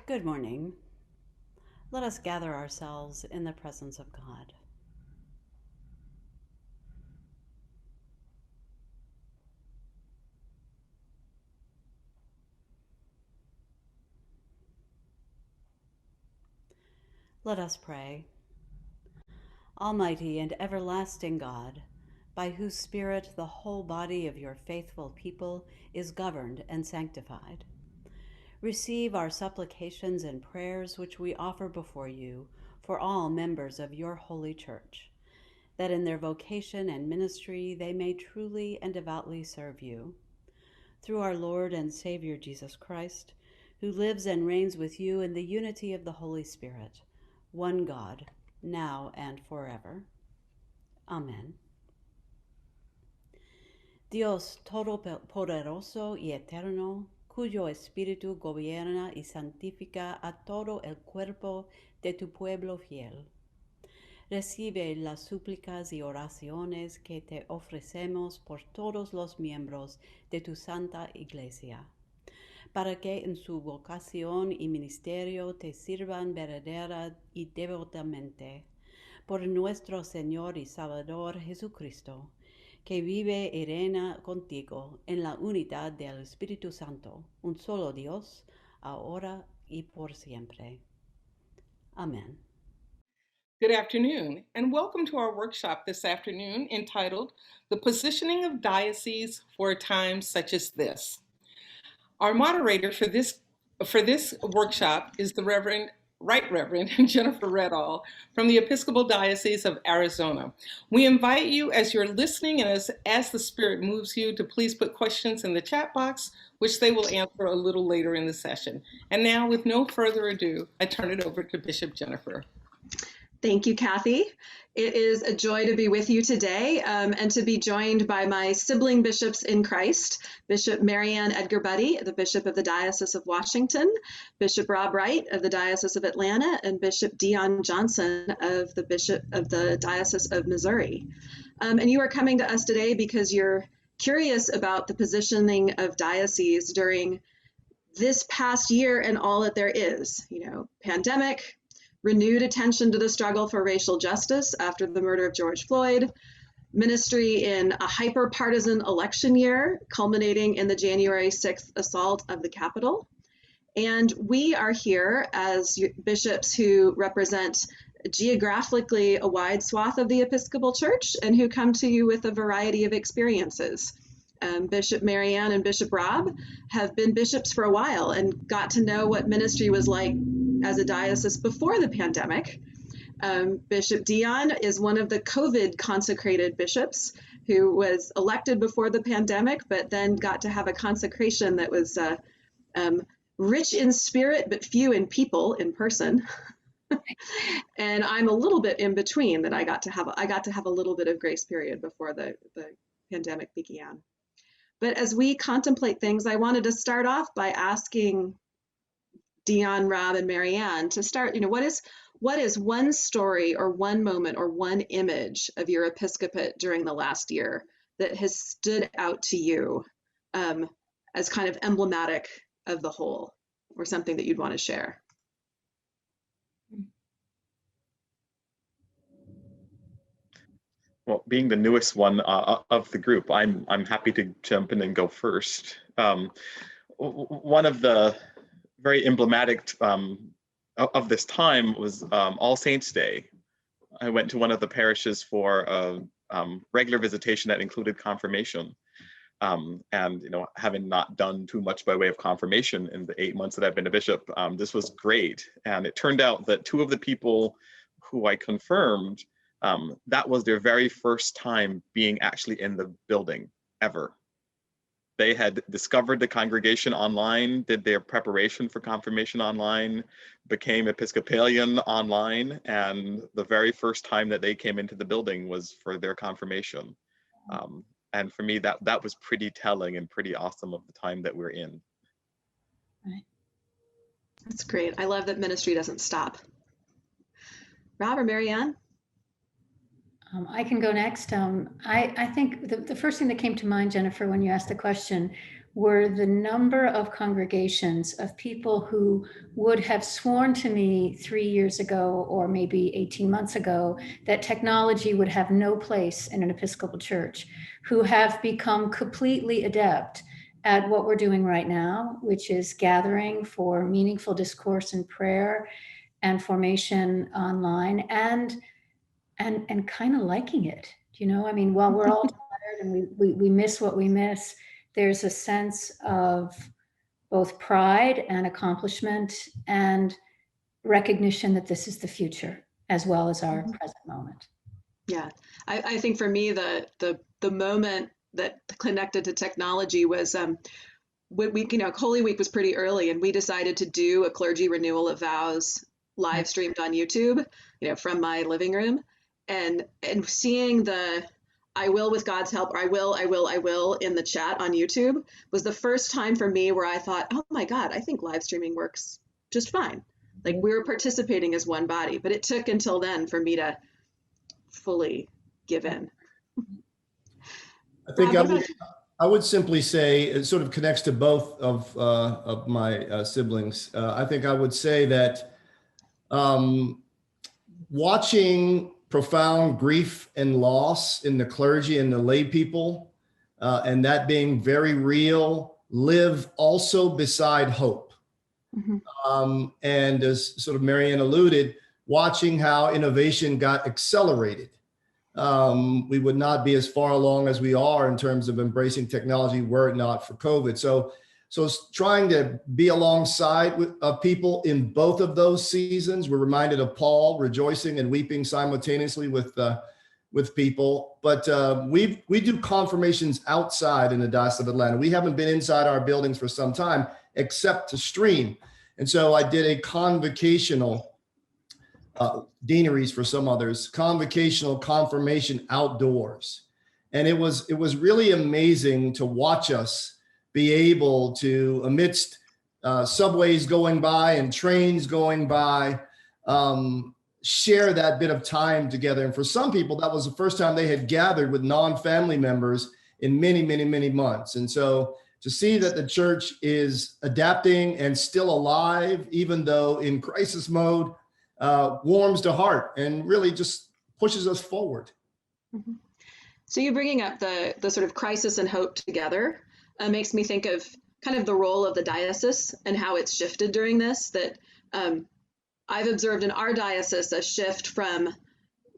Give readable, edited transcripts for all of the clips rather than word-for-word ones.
Good morning. Let us gather ourselves in the presence of God. Let us pray. Almighty and everlasting God, by whose Spirit the whole body of your faithful people is governed and sanctified, receive our supplications and prayers which we offer before you for all members of your holy church, that in their vocation and ministry they may truly and devoutly serve you. Through our Lord and Savior Jesus Christ, who lives and reigns with you in the unity of the Holy Spirit, one God, now and forever. Amen. Dios Todopoderoso y Eterno, cuyo Espíritu gobierna y santifica a todo el cuerpo de tu pueblo fiel, recibe las súplicas y oraciones que te ofrecemos por todos los miembros de tu Santa Iglesia, para que en su vocación y ministerio te sirvan verdadera y devotamente, por nuestro Señor y Salvador Jesucristo, que vive y reina contigo en la unidad del Espíritu Santo, un solo Dios, ahora y por siempre. Amen. Good afternoon, and welcome to our workshop this afternoon entitled The Positioning of Dioceses for a Time Such as This. Our moderator for this workshop is the Right Reverend Jennifer Redall from the Episcopal Diocese of Arizona. We invite you, as you're listening and as the Spirit moves you, to please put questions in the chat box, which they will answer a little later in the session. And now, with no further ado, I turn it over to Bishop Jennifer. Thank you, Kathy. It is a joy to be with you today and to be joined by my sibling bishops in Christ, Bishop Marianne Edgar Buddy, the Bishop of the Diocese of Washington, Bishop Rob Wright of the Diocese of Atlanta, and Bishop Dion Johnson of the Bishop of the Diocese of Missouri. And you are coming to us today because you're curious about the positioning of dioceses during this past year and all that there is, pandemic, renewed attention to the struggle for racial justice after the murder of George Floyd, ministry in a hyper-partisan election year, culminating in the January 6th assault of the Capitol. And we are here as bishops who represent geographically a wide swath of the Episcopal Church and who come to you with a variety of experiences. Bishop Marianne and Bishop Rob have been bishops for a while and got to know what ministry was like as a diocese before the pandemic. Bishop Dion is one of the COVID consecrated bishops who was elected before the pandemic, but then got to have a consecration that was rich in spirit, but few in people in person. And I'm a little bit in between that I got to have a little bit of grace period before the pandemic began. But as we contemplate things, I wanted to start off by asking Dion, Rob, and Marianne to start, what is one story or one moment or one image of your episcopate during the last year that has stood out to you as kind of emblematic of the whole, or something that you'd want to share? Well, being the newest one of the group, I'm happy to jump in and go first. One of the very emblematic of this time was All Saints Day. I went to one of the parishes for a regular visitation that included confirmation. And having not done too much by way of confirmation in the 8 months that I've been a bishop, this was great. And it turned out that two of the people who I confirmed, that was their very first time being actually in the building ever. They had discovered the congregation online, did their preparation for confirmation online, became Episcopalian online, and the very first time that they came into the building was for their confirmation. And for me, that was pretty telling and pretty awesome of the time that we're in. Right. That's great. I love that ministry doesn't stop. Rob or Marianne? I can go next. I think the first thing that came to mind, Jennifer, when you asked the question, were the number of congregations of people who would have sworn to me 3 years ago, or maybe 18 months ago, that technology would have no place in an Episcopal church, who have become completely adept at what we're doing right now, which is gathering for meaningful discourse and prayer and formation online, and kind of liking it. You know, I mean, while we're all tired and we miss what we miss, there's a sense of both pride and accomplishment and recognition that this is the future as well as our present moment. Yeah, I think for me, the moment that connected to technology was we, you know, Holy Week was pretty early, and we decided to do a clergy renewal of vows live streamed on YouTube, you know, from my living room, and seeing the "I will with God's help," or I will" in the chat on YouTube was the first time for me where I thought, oh my God, I think live streaming works just fine. Like, we were participating as one body, but it took until then for me to fully give in. I think I would simply say, it sort of connects to both of my siblings. I think I would say that watching profound grief and loss in the clergy and the lay people, and that being very real, live also beside hope. And as sort of Marianne alluded, watching how innovation got accelerated. We would not be as far along as we are in terms of embracing technology were it not for COVID. So trying to be alongside people in both of those seasons. We're reminded of Paul rejoicing and weeping simultaneously with people. But we do confirmations outside in the Diocese of Atlanta. We haven't been inside our buildings for some time, except to stream. And so I did a convocational, deaneries for some others, convocational confirmation outdoors. And it was really amazing to watch us be able to, amidst subways going by and trains going by, share that bit of time together. And for some people, that was the first time they had gathered with non-family members in many, many, many months. And so to see that the church is adapting and still alive, even though in crisis mode, warms the heart and really just pushes us forward. So you bringing up the sort of crisis and hope together makes me think of kind of the role of the diocese and how it's shifted during this, that I've observed in our diocese a shift from,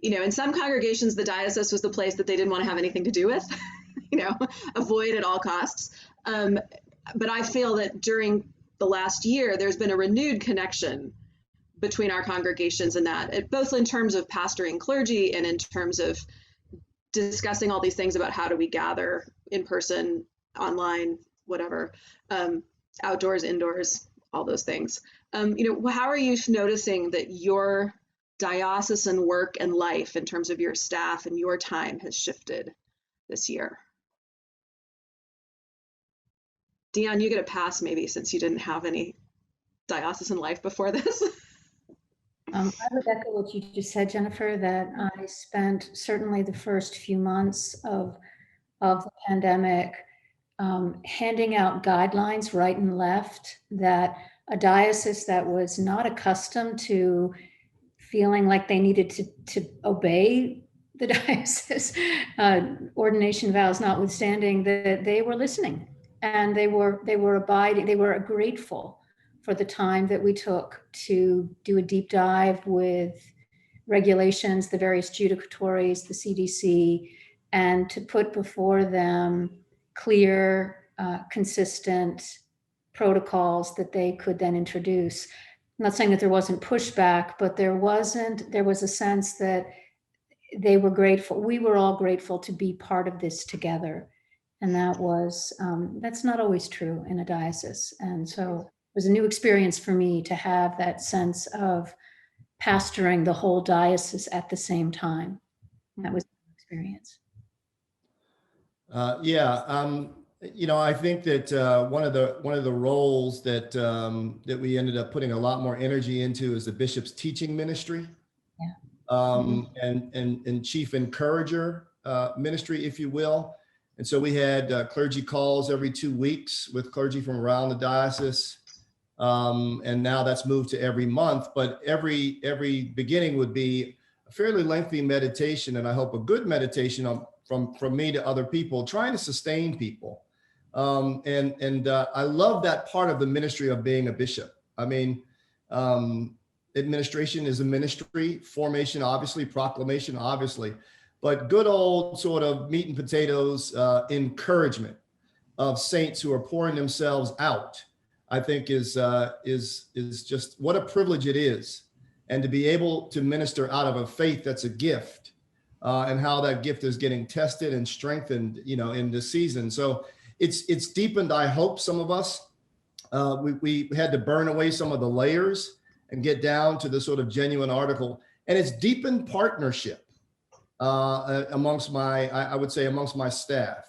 you know, in some congregations, the diocese was the place that they didn't want to have anything to do with, you know, avoid at all costs. But I feel that during the last year, there's been a renewed connection between our congregations and that, both in terms of pastoring clergy and in terms of discussing all these things about how do we gather in person, online, whatever, outdoors, indoors, all those things. You know, how are you noticing that your diocesan work and life in terms of your staff and your time has shifted this year? Dion, you get a pass maybe since you didn't have any diocesan life before this. I would echo what you just said, Jennifer, that I spent certainly the first few months of the pandemic handing out guidelines right and left, that a diocese that was not accustomed to feeling like they needed to obey the diocese, ordination vows notwithstanding, that they were listening and they were abiding, they were grateful for the time that we took to do a deep dive with regulations, the various judicatories, the CDC, and to put before them clear, consistent protocols that they could then introduce. I'm not saying that there wasn't pushback, but there was a sense that they were grateful. We were all grateful to be part of this together. And that was, that's not always true in a diocese. And so it was a new experience for me to have that sense of pastoring the whole diocese at the same time. That was an experience. You know, I think that one of the roles that that we ended up putting a lot more energy into is the bishop's teaching ministry, and chief encourager ministry, if you will. And so we had clergy calls every 2 weeks with clergy from around the diocese. And now that's moved to every month, but every beginning would be a fairly lengthy meditation, and I hope a good meditation from me to other people, trying to sustain people. I love that part of the ministry of being a bishop. I mean, administration is a ministry, formation, obviously, proclamation, obviously, but good old sort of meat and potatoes encouragement of saints who are pouring themselves out, I think is just what a privilege it is. And to be able to minister out of a faith that's a gift, and how that gift is getting tested and strengthened, in this season. So it's deepened, I hope, some of us. We had to burn away some of the layers and get down to the sort of genuine article. And it's deepened partnership amongst amongst my staff.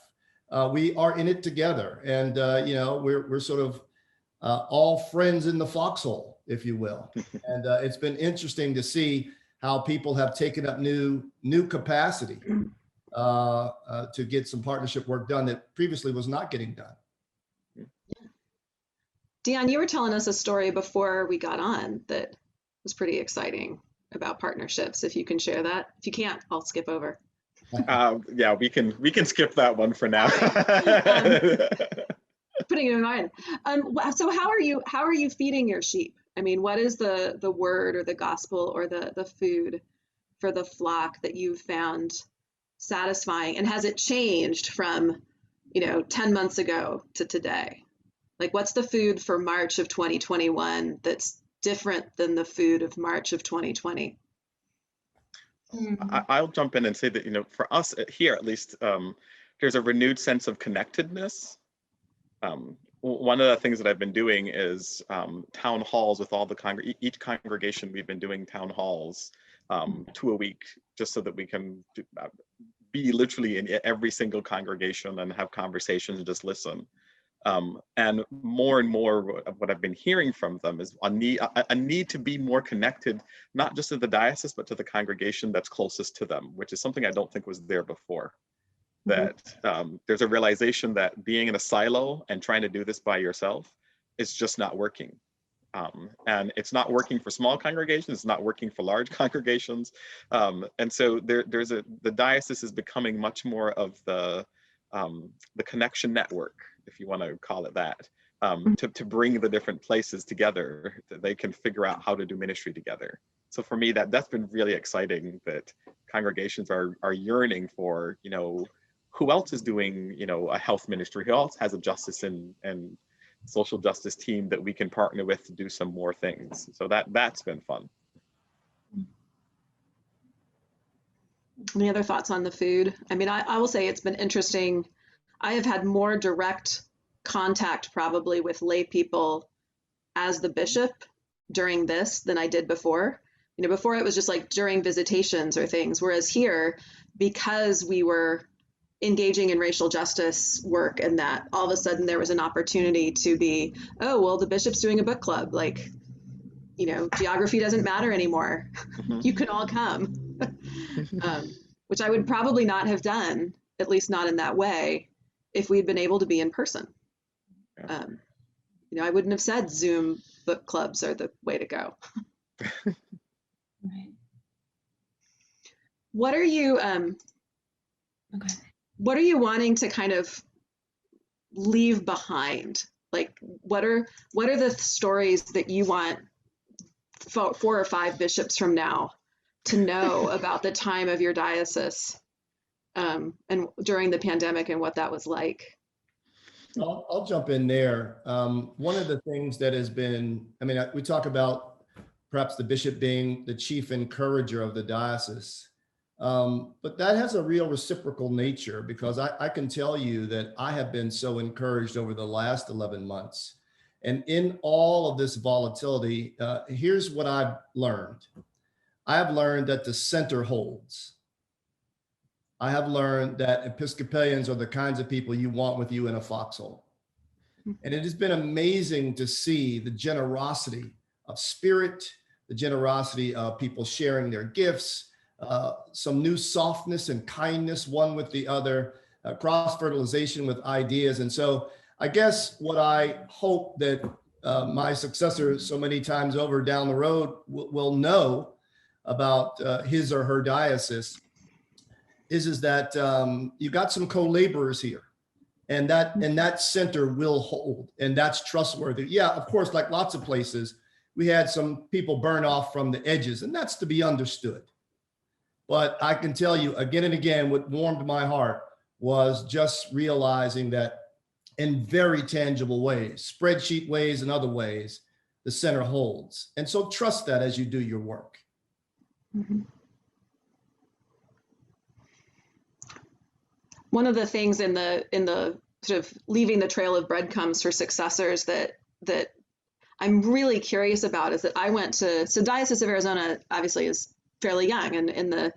We are in it together, and we're sort of all friends in the foxhole, if you will. And it's been interesting to see how people have taken up new capacity to get some partnership work done that previously was not getting done. Dion, you were telling us a story before we got on that was pretty exciting about partnerships. If you can share that. If you can't, I'll skip over. Yeah, we can skip that one for now. Putting it in mind. So how are you feeding your sheep? I mean, what is the word or the gospel or the food for the flock that you've found satisfying? And has it changed from, 10 months ago to today? Like, what's the food for March of 2021 that's different than the food of March of 2020? I'll jump in and say that, for us here, at least, there's a renewed sense of connectedness. One of the things that I've been doing is town halls with all each congregation. We've been doing town halls 2 a week, just so that we can be literally in every single congregation and have conversations and just listen. And more of what I've been hearing from them is a need to be more connected, not just to the diocese, but to the congregation that's closest to them, which is something I don't think was there before. That there's a realization that being in a silo and trying to do this by yourself is just not working. And it's not working for small congregations, it's not working for large congregations. And so the diocese is becoming much more of the connection network, if you want to call it that, to bring the different places together that they can figure out how to do ministry together. So for me, that's been really exciting, that congregations are yearning for, who else is doing, a health ministry? Who else has a justice and social justice team that we can partner with to do some more things? So that's been fun. Any other thoughts on the food? I mean, I will say it's been interesting. I have had more direct contact probably with lay people as the bishop during this than I did before. Before it was just like during visitations or things, whereas here, because we were engaging in racial justice work, and that all of a sudden there was an opportunity to be, oh, well, the bishop's doing a book club, like, geography doesn't matter anymore. You can all come. Which I would probably not have done, at least not in that way, if we'd been able to be in person. I wouldn't have said Zoom book clubs are the way to go. Right. What are you Okay. what are you wanting to kind of leave behind? Like, what are the stories that you want 4 or 5 bishops from now to know about the time of your diocese and during the pandemic and what that was like? I'll jump in there. One of the things that has been, we talk about perhaps the bishop being the chief encourager of the diocese, but that has a real reciprocal nature, because I can tell you that I have been so encouraged over the last 11 months. And in all of this volatility, here's what I've learned. I have learned that the center holds. I have learned that Episcopalians are the kinds of people you want with you in a foxhole. And it has been amazing to see the generosity of spirit, the generosity of people sharing their gifts, some new softness and kindness one with the other. cross-fertilization with ideas. And so I guess what I hope that my successor so many times over down the road will know about his or her diocese is that you got some co-laborers here, and that center will hold, and that's trustworthy. Yeah, of course, like lots of places, we had some people burn off from the edges, and that's to be understood. But I can tell you again and again, what warmed my heart was just realizing that in very tangible ways, spreadsheet ways and other ways, the center holds. And so trust that as you do your work. Mm-hmm. One of the things in the sort of leaving the trail of breadcrumbs for successors that I'm really curious about is that I went to, so Diocese of Arizona obviously is fairly young, and in the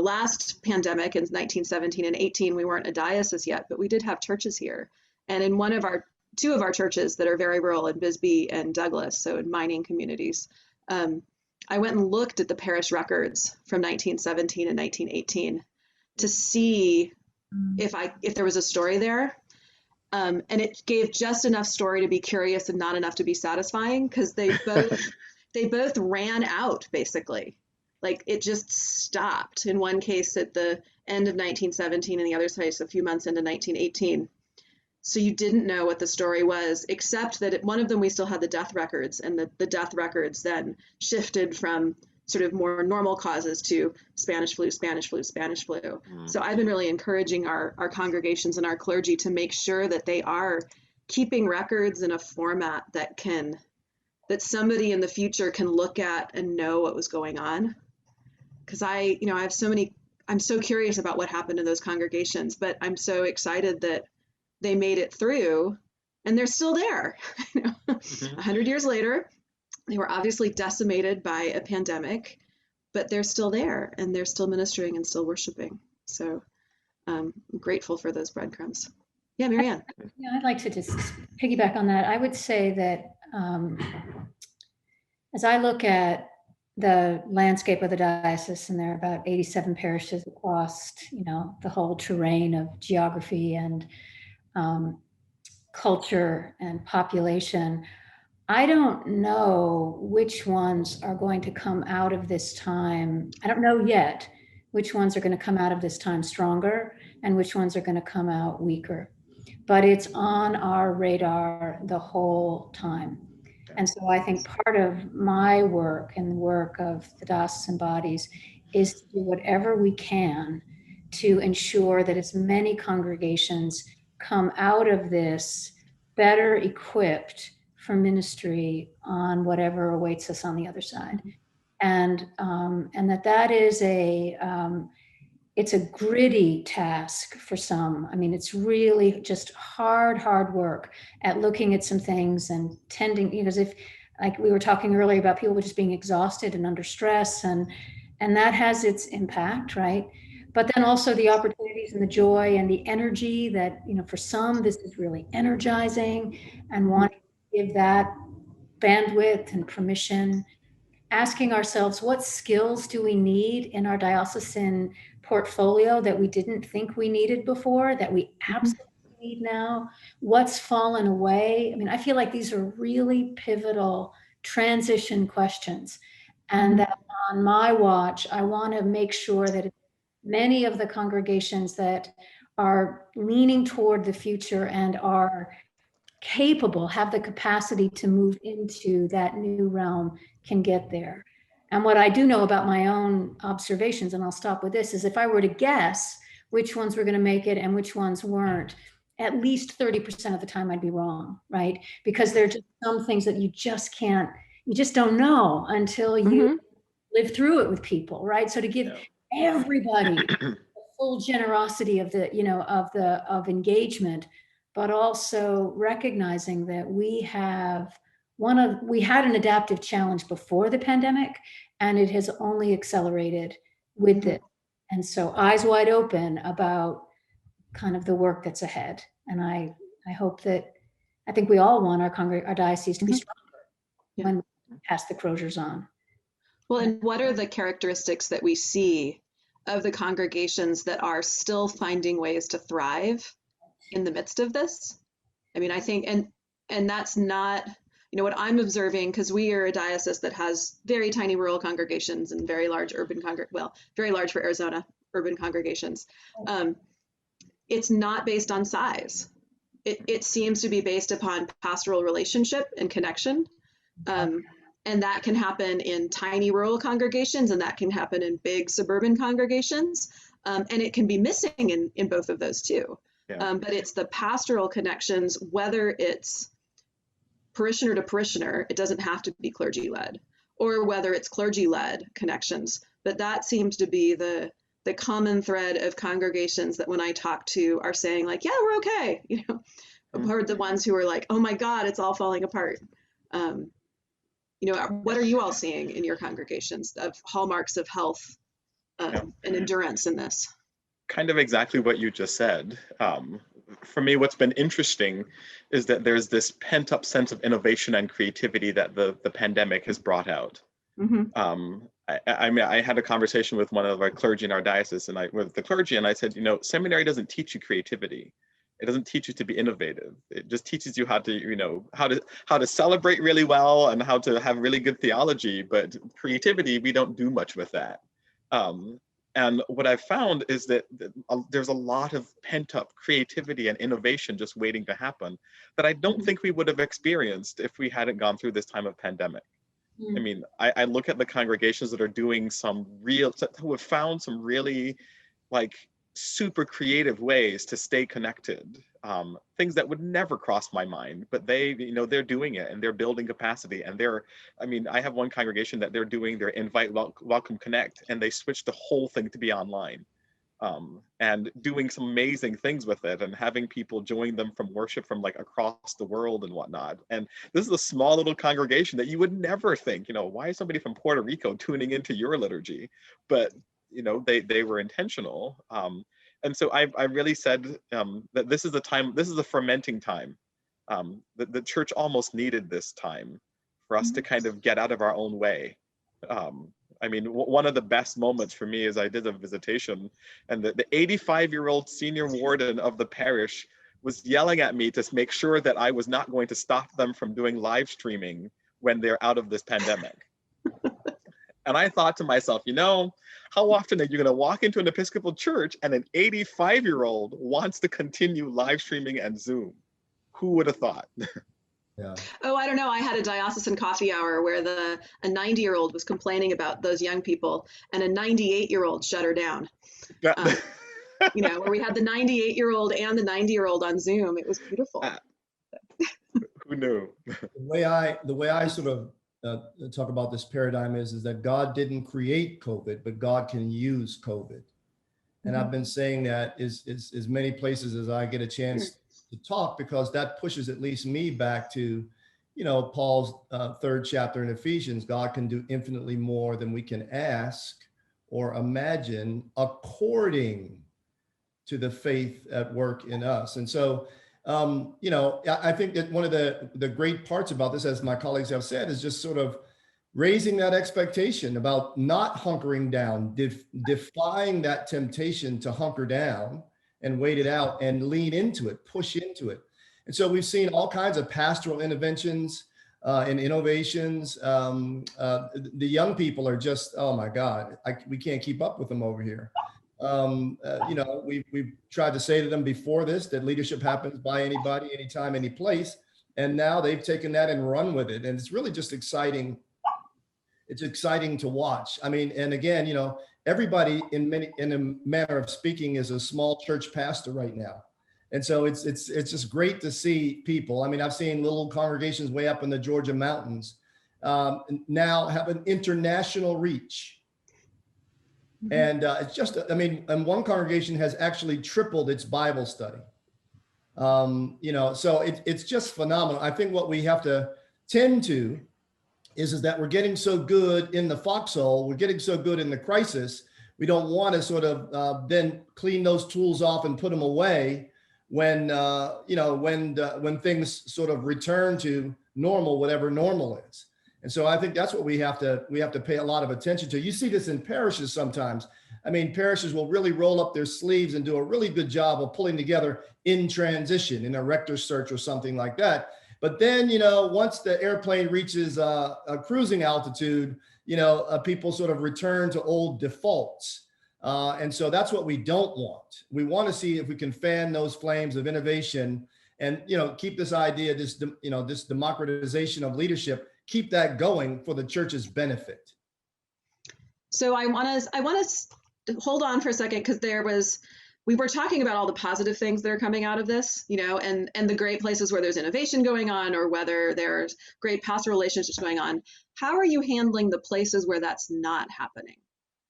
last pandemic in 1917 and 18, we weren't a diocese yet, but we did have churches here. And in two of our churches that are very rural in Bisbee and Douglas, so in mining communities, I went and looked at the parish records from 1917 and 1918 to see if there was a story there. And it gave just enough story to be curious and not enough to be satisfying, because they both ran out, basically. Like, it just stopped. In one case at the end of 1917, and the other case a few months into 1918. So you didn't know what the story was, except that at one of them we still had the death records, and the death records then shifted from sort of more normal causes to Spanish flu, Spanish flu, Spanish flu. So I've been really encouraging our congregations and our clergy to make sure that they are keeping records in a format that somebody in the future can look at and know what was going on. Because I'm so curious about what happened in those congregations, but I'm so excited that they made it through and they're still there. 100 years later, they were obviously decimated by a pandemic, but they're still there and they're still ministering and still worshiping. So I'm grateful for those breadcrumbs. Yeah, Marianne. Yeah, I'd like to just piggyback on that. I would say that as I look at the landscape of the diocese, and there are about 87 parishes across, the whole terrain of geography and culture and population, I don't know which ones are going to come out of this time. I don't know yet which ones are going to come out of this time stronger and which ones are going to come out weaker. But it's on our radar the whole time. And so I think part of my work and the work of the diocesan bodies is to do whatever we can to ensure that as many congregations come out of this better equipped for ministry on whatever awaits us on the other side. And that is it's a gritty task for some. I mean, it's really just hard work at looking at some things and tending, because if, like we were talking earlier about people just being exhausted and under stress, and that has its impact, right? But then also the opportunities and the joy and the energy that, for some, this is really energizing, and wanting to give that bandwidth and permission, asking ourselves, what skills do we need in our diocesan portfolio that we didn't think we needed before, that we absolutely need now? What's fallen away? I mean, I feel like these are really pivotal transition questions. And that on my watch, I want to make sure that many of the congregations that are leaning toward the future and are capable, have the capacity to move into that new realm, can get there. And what I do know about my own observations, and I'll stop with this, is if I were to guess which ones were going to make it and which ones weren't, at least 30% of the time I'd be wrong, right? Because there are just some things that you just don't know until you live through it with people, right? So to give everybody the full generosity of of engagement, but also recognizing that we had an adaptive challenge before the pandemic, and it has only accelerated with this. And so eyes wide open about kind of the work that's ahead. And I think we all want our diocese to be stronger when we pass the closures on. Well, and what are the characteristics that we see of the congregations that are still finding ways to thrive in the midst of this. I mean, I think, and that's not, you know, what I'm observing, because we are a diocese that has very tiny rural congregations and very large urban well, very large for Arizona urban congregations. It's not based on size. It seems to be based upon pastoral relationship and connection. And that can happen in tiny rural congregations, and that can happen in big suburban congregations. And it can be missing in both of those too. Yeah. But it's the pastoral connections, whether it's parishioner to parishioner, it doesn't have to be clergy led, or whether it's clergy led connections. But that seems to be the common thread of congregations that when I talk to are saying like, yeah, we're okay. You know, I've heard the ones who are like, oh my God, it's all falling apart. You know, what are you all seeing in your congregations of hallmarks of health and endurance in this? Kind of exactly what you just said. For me, what's been interesting is that there's this pent-up sense of innovation and creativity that the pandemic has brought out. Mm-hmm. I mean, I had a conversation with one of our clergy in our diocese, and with the clergy, and I said, you know, seminary doesn't teach you creativity. It doesn't teach you to be innovative. It just teaches you how to, you know, how to celebrate really well and how to have really good theology. But creativity, we don't do much with that. And what I've found is that there's a lot of pent up creativity and innovation just waiting to happen that I don't think we would have experienced if we hadn't gone through this time of pandemic. I mean, I look at the congregations that are doing who have found some really like super creative ways to stay connected, things that would never cross my mind, but they're doing it and they're building capacity. And I have one congregation that they're doing their invite, welcome, connect, and they switched the whole thing to be online, and doing some amazing things with it and having people join them from worship from like across the world and whatnot. And this is a small little congregation that you would never think, you know, why is somebody from Puerto Rico tuning into your liturgy? But you know, they were intentional. And so I really said that this is a fermenting time. The church almost needed this time for us to kind of get out of our own way. I mean, one of the best moments for me is I did a visitation, and the 85-year-old senior warden of the parish was yelling at me to make sure that I was not going to stop them from doing live streaming when they're out of this pandemic. And I thought to myself, you know, how often are you going to walk into an Episcopal church and an 85-year-old wants to continue live streaming and Zoom? Who would have thought? Yeah. Oh, I don't know. I had a diocesan coffee hour where a 90-year-old was complaining about those young people, and a 98-year-old shut her down. You know, where we had the 98-year-old and the 90-year-old on Zoom. It was beautiful. Who knew? The way I sort of talk about this paradigm is that God didn't create COVID, but God can use COVID. And I've been saying that as many places as I get a chance to talk, because that pushes at least me back to, you know, Paul's third chapter in Ephesians. God can do infinitely more than we can ask or imagine according to the faith at work in us. And so, you know, I think that one of the great parts about this, as my colleagues have said, is just sort of raising that expectation about not hunkering down, defying that temptation to hunker down and wait it out and lean into it, push into it. And so we've seen all kinds of pastoral interventions and innovations. The young people are just, oh my God, we can't keep up with them over here. You know, we've tried to say to them before this that leadership happens by anybody, anytime, any place. And now they've taken that and run with it. And it's really just exciting. It's exciting to watch. I mean, and again, you know, everybody in a manner of speaking is a small church pastor right now. And so it's just great to see people. I mean, I've seen little congregations way up in the Georgia mountains now have an international reach. And it's just, I mean, and one congregation has actually tripled its Bible study. You know, so it's just phenomenal. I think what we have to tend to is that we're getting so good in the foxhole, we're getting so good in the crisis, we don't want to sort of then clean those tools off and put them away when, you know, when things sort of return to normal, whatever normal is. And so I think that's what we have to pay a lot of attention to. You see this in parishes sometimes. I mean, parishes will really roll up their sleeves and do a really good job of pulling together in transition in a rector's search or something like that. But then, once the airplane reaches a cruising altitude, people sort of return to old defaults. And so that's what we don't want. We want to see if we can fan those flames of innovation and, keep this idea, this democratization of leadership, keep that going for the church's benefit. So I want to hold on for a second, because we were talking about all the positive things that are coming out of this, and the great places where there's innovation going on, or whether there's great pastoral relationships going on. How are you handling the places where that's not happening?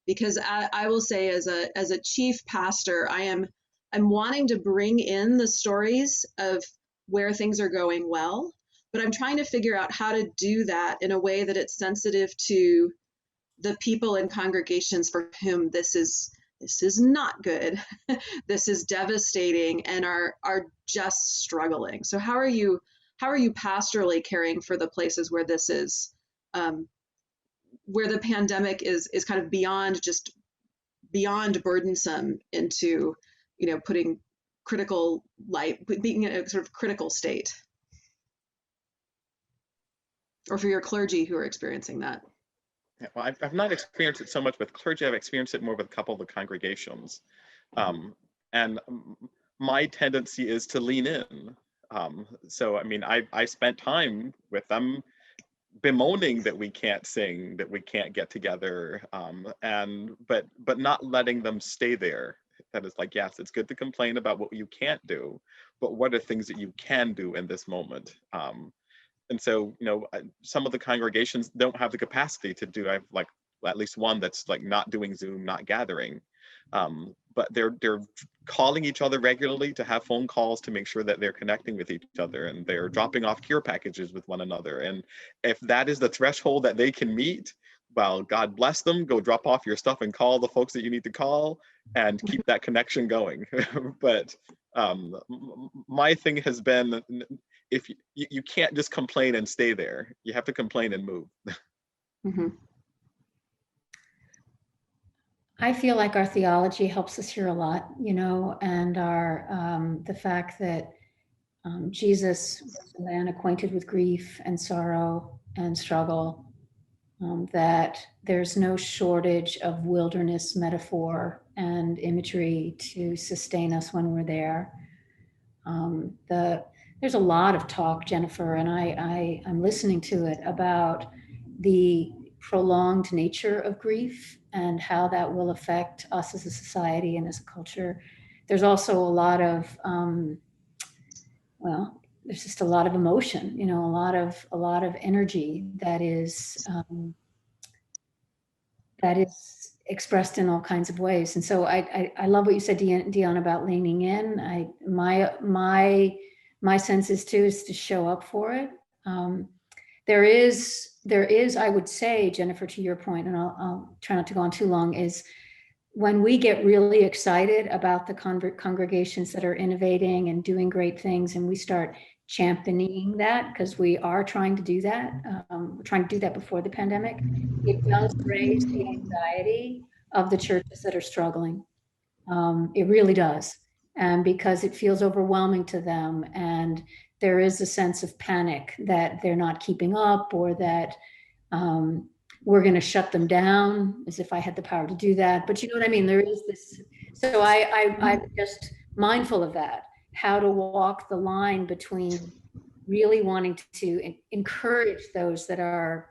Because I will say, as a chief pastor, I'm wanting to bring in the stories of where things are going well, but I'm trying to figure out how to do that in a way that it's sensitive to the people in congregations for whom this is not good. This is devastating, and are just struggling. So how are you pastorally caring for the places where this is, where the pandemic is kind of beyond burdensome into, putting critical light, being in a sort of critical state, or for your clergy who are experiencing that? Yeah, well, I've not experienced it so much with clergy. I've experienced it more with a couple of the congregations. And my tendency is to lean in. So, I mean, I spent time with them bemoaning that we can't sing, that we can't get together, but not letting them stay there. That is like, yes, it's good to complain about what you can't do, but what are things that you can do in this moment? And so, some of the congregations don't have the capacity to do. I have like at least one that's like not doing Zoom, not gathering, but they're calling each other regularly to have phone calls to make sure that they're connecting with each other, and they're dropping off care packages with one another. And if that is the threshold that they can meet, well, God bless them. Go drop off your stuff and call the folks that you need to call, and keep that connection going. But my thing has been, if you can't just complain and stay there, you have to complain and move. Mm-hmm. I feel like our theology helps us here a lot, and our the fact that Jesus was a man acquainted with grief and sorrow and struggle, that there's no shortage of wilderness metaphor and imagery to sustain us when we're there. There's a lot of talk, Jennifer, and I'm listening to it, about the prolonged nature of grief and how that will affect us as a society and as a culture. There's also a lot of, there's just a lot of emotion, a lot of energy that is expressed in all kinds of ways. And so I love what you said, Dion, about leaning in. My sense is to show up for it. There is, I would say, Jennifer, to your point, and I'll try not to go on too long, is when we get really excited about the congregations that are innovating and doing great things, and we start championing that, because we are trying to do that. We're trying to do that before the pandemic. It does raise the anxiety of the churches that are struggling. It really does. And because it feels overwhelming to them, and there is a sense of panic that they're not keeping up, or that we're going to shut them down, as if I had the power to do that. But you know what I mean? There is this. So I'm just mindful of that, how to walk the line between really wanting to encourage those that are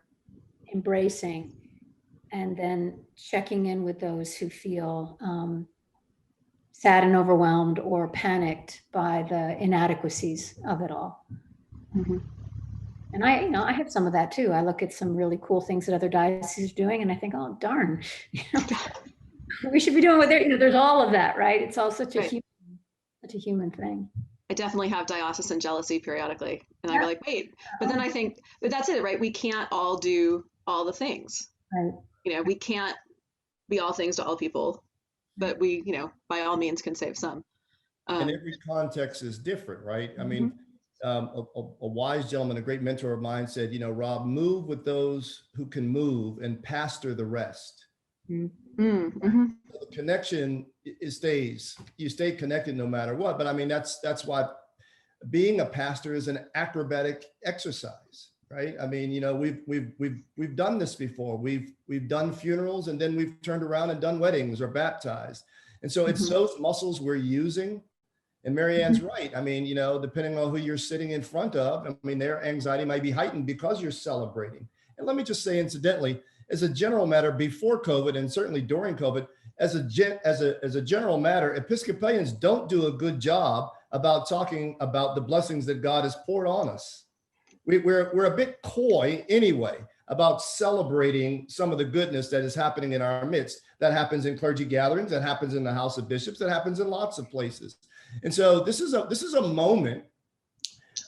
embracing, and then checking in with those who feel sad and overwhelmed or panicked by the inadequacies of it all. Mm-hmm. And I have some of that too. I look at some really cool things that other dioceses are doing, and I think, oh darn, we should be doing what they're. There's all of that, right? It's all such a human thing. I definitely have diocesan jealousy periodically, and I go like, wait, but then I think, but that's it, right? We can't all do all the things. Right. We can't be all things to all people, but we, by all means can save some. And every context is different, right? I mean, a wise gentleman, a great mentor of mine said, Rob, move with those who can move and pastor the rest. Mm-hmm. The connection stays. You stay connected no matter what. But I mean, that's why being a pastor is an acrobatic exercise, right? I mean, you know, we've done this before. We've done funerals, and then we've turned around and done weddings or baptized. And so it's those muscles we're using. And Marianne's right. I mean, you know, depending on who you're sitting in front of, I mean, their anxiety might be heightened because you're celebrating. And let me just say, incidentally, as a general matter, before COVID and certainly during COVID, as a general matter, Episcopalians don't do a good job about talking about the blessings that God has poured on us. We're a bit coy anyway about celebrating some of the goodness that is happening in our midst. That happens in clergy gatherings, that happens in the House of Bishops, that happens in lots of places. And so this is a moment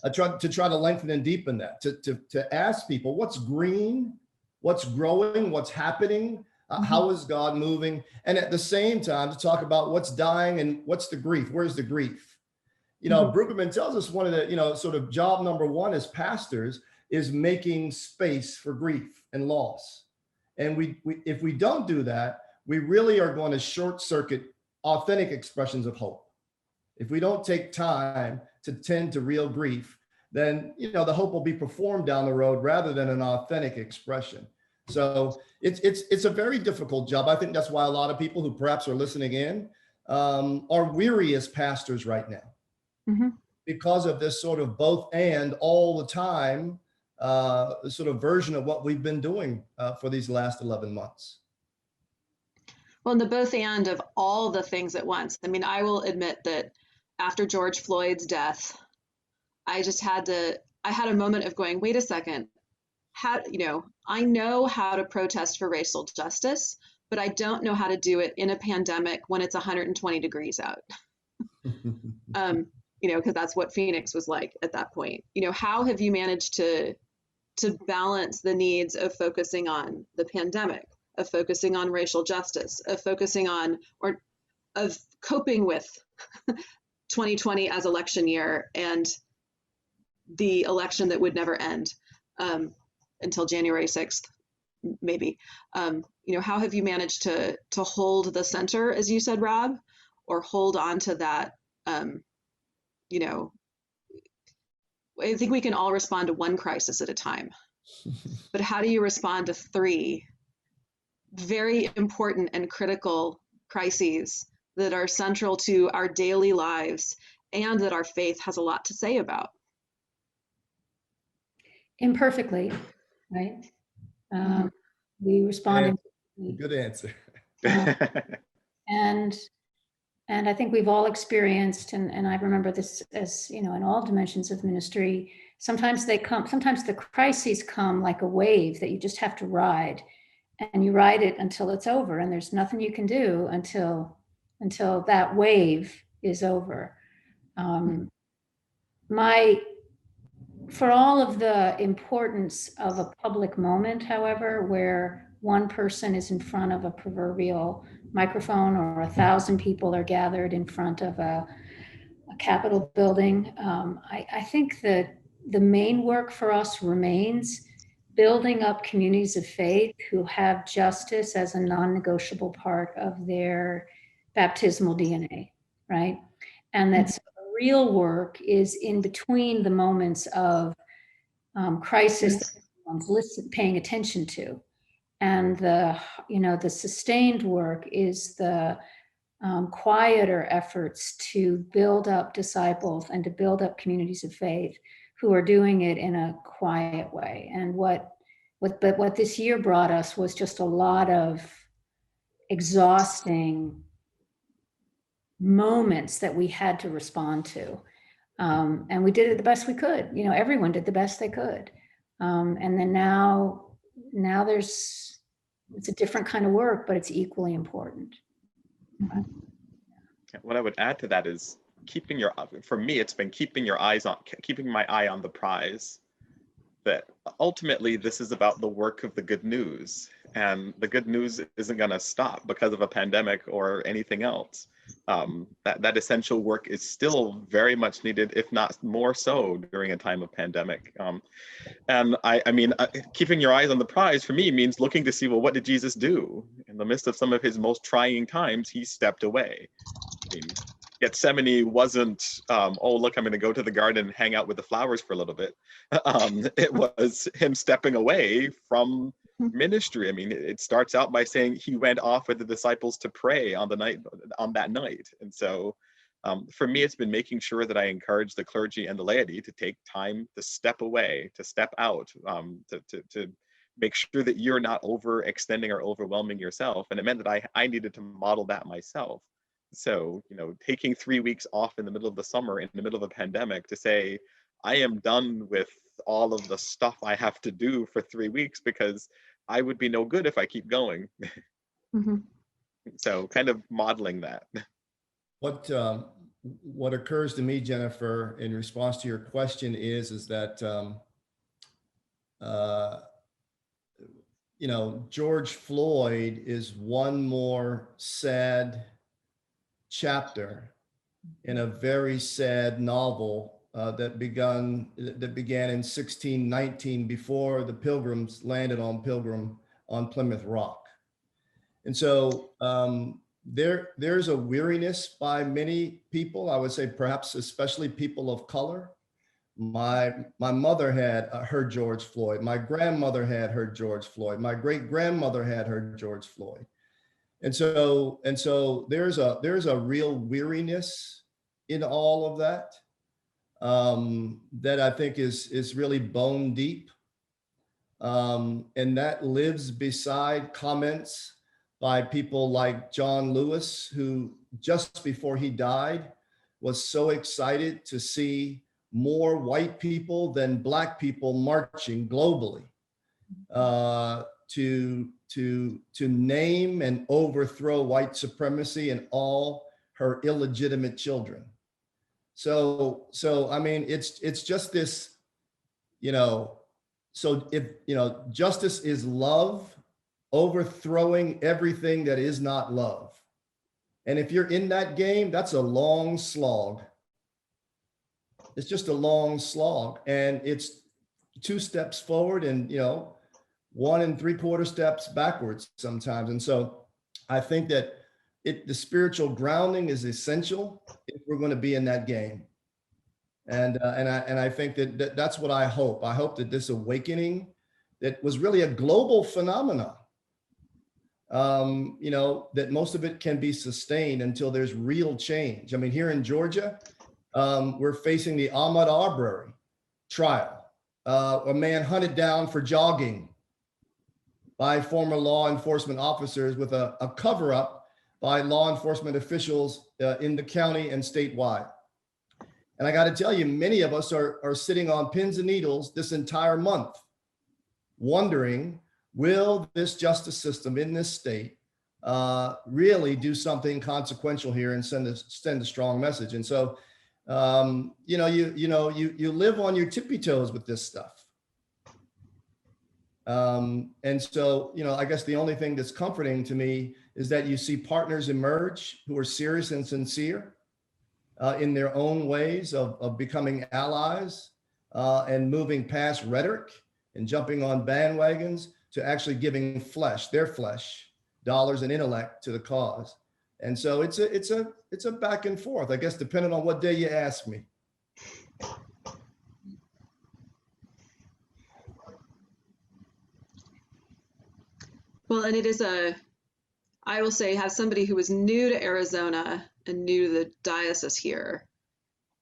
to try to lengthen and deepen that, to ask people what's green, what's growing, what's happening, how is God moving, and at the same time to talk about what's dying and what's the grief. Where's the grief? You know, Brueggemann tells us one of the, you know, sort of job number one as pastors is making space for grief and loss. And if we don't do that, we really are going to short circuit authentic expressions of hope. If we don't take time to tend to real grief, then, you know, the hope will be performed down the road rather than an authentic expression. So it's a very difficult job. I think that's why a lot of people who perhaps are listening in are weary as pastors right now, because of this sort of both and all the time sort of version of what we've been doing for these last 11 months. Well, and the both and of all the things at once. I mean, I will admit that after George Floyd's death, I had a moment of going, wait a second, I know how to protest for racial justice, but I don't know how to do it in a pandemic when it's 120 degrees out. Because that's what Phoenix was like at that point. You know, how have you managed to balance the needs of focusing on the pandemic, of focusing on racial justice, of focusing on, or of coping with 2020 as election year and the election that would never end until January 6th, maybe. How have you managed to hold the center, as you said, Rob, or hold on to that? I think we can all respond to one crisis at a time, but how do you respond to three very important and critical crises that are central to our daily lives and that our faith has a lot to say about? Imperfectly, right? We responded. Good answer. And I think we've all experienced, and I remember this as, in all dimensions of ministry, sometimes the crises come like a wave that you just have to ride, and you ride it until it's over, and there's nothing you can do until that wave is over. For all of the importance of a public moment, however, where one person is in front of a proverbial microphone or 1,000 people are gathered in front of a Capitol building, I think that the main work for us remains building up communities of faith who have justice as a non-negotiable part of their baptismal DNA, right? And that's real work is in between the moments of crisis that everyone's paying attention to, and the sustained work is the quieter efforts to build up disciples and to build up communities of faith who are doing it in a quiet way. And what this year brought us was just a lot of exhausting moments that we had to respond to. And we did it the best we could. Everyone did the best they could. And then now it's a different kind of work, but it's equally important. What I would add to that is for me, it's been keeping my eye on the prize. That ultimately this is about the work of the good news, and the good news isn't going to stop because of a pandemic or anything else. That essential work is still very much needed, if not more so, during a time of pandemic. And I mean, keeping your eyes on the prize for me means looking to see, well, what did Jesus do in the midst of some of his most trying times, he stepped away. I mean, Gethsemane wasn't, oh, look, I'm going to go to the garden and hang out with the flowers for a little bit. It was him stepping away from ministry. I mean, it starts out by saying he went off with the disciples to pray on that night. And so for me, it's been making sure that I encourage the clergy and the laity to take time to step away, to step out, to make sure that you're not overextending or overwhelming yourself. And it meant that I needed to model that myself. So, taking 3 weeks off in the middle of the summer, in the middle of a pandemic, to say, I am done with all of the stuff I have to do for 3 weeks, because I would be no good if I keep going. Mm-hmm. So kind of modeling that. What occurs to me, Jennifer, in response to your question is that, George Floyd is one more sad chapter in a very sad novel that began in 1619, before the Pilgrims landed on Plymouth Rock. And so there's a weariness by many people, I would say perhaps especially people of color. My mother had heard George Floyd. My grandmother had heard George Floyd. My great grandmother had heard George Floyd. And so there's a real weariness in all of that, that I think is really bone deep. And that lives beside comments by people like John Lewis, who just before he died was so excited to see more white people than Black people marching globally, to name and overthrow white supremacy and all her illegitimate children. So I mean, it's just this, so if, justice is love overthrowing everything that is not love. And if you're in that game, that's a long slog. It's just a long slog, and it's 2 steps forward and 1 3/4 steps backwards sometimes. And so I think that the spiritual grounding is essential if we're going to be in that game. And I think that's what I hope. I hope that this awakening that was really a global phenomenon, that most of it can be sustained until there's real change. I mean, here in Georgia, we're facing the Ahmaud Arbery trial, a man hunted down for jogging by former law enforcement officers with a cover-up by law enforcement officials in the county and statewide. And I got to tell you, many of us are sitting on pins and needles this entire month, wondering, will this justice system in this state really do something consequential here and send a strong message? And so, you live on your tippy toes with this stuff. And so, I guess the only thing that's comforting to me is that you see partners emerge who are serious and sincere in their own ways of becoming allies and moving past rhetoric and jumping on bandwagons to actually giving their flesh, dollars and intellect to the cause. And so it's a back and forth, I guess, depending on what day you ask me. Well, and it is I will say, have somebody who was new to Arizona and new to the diocese here.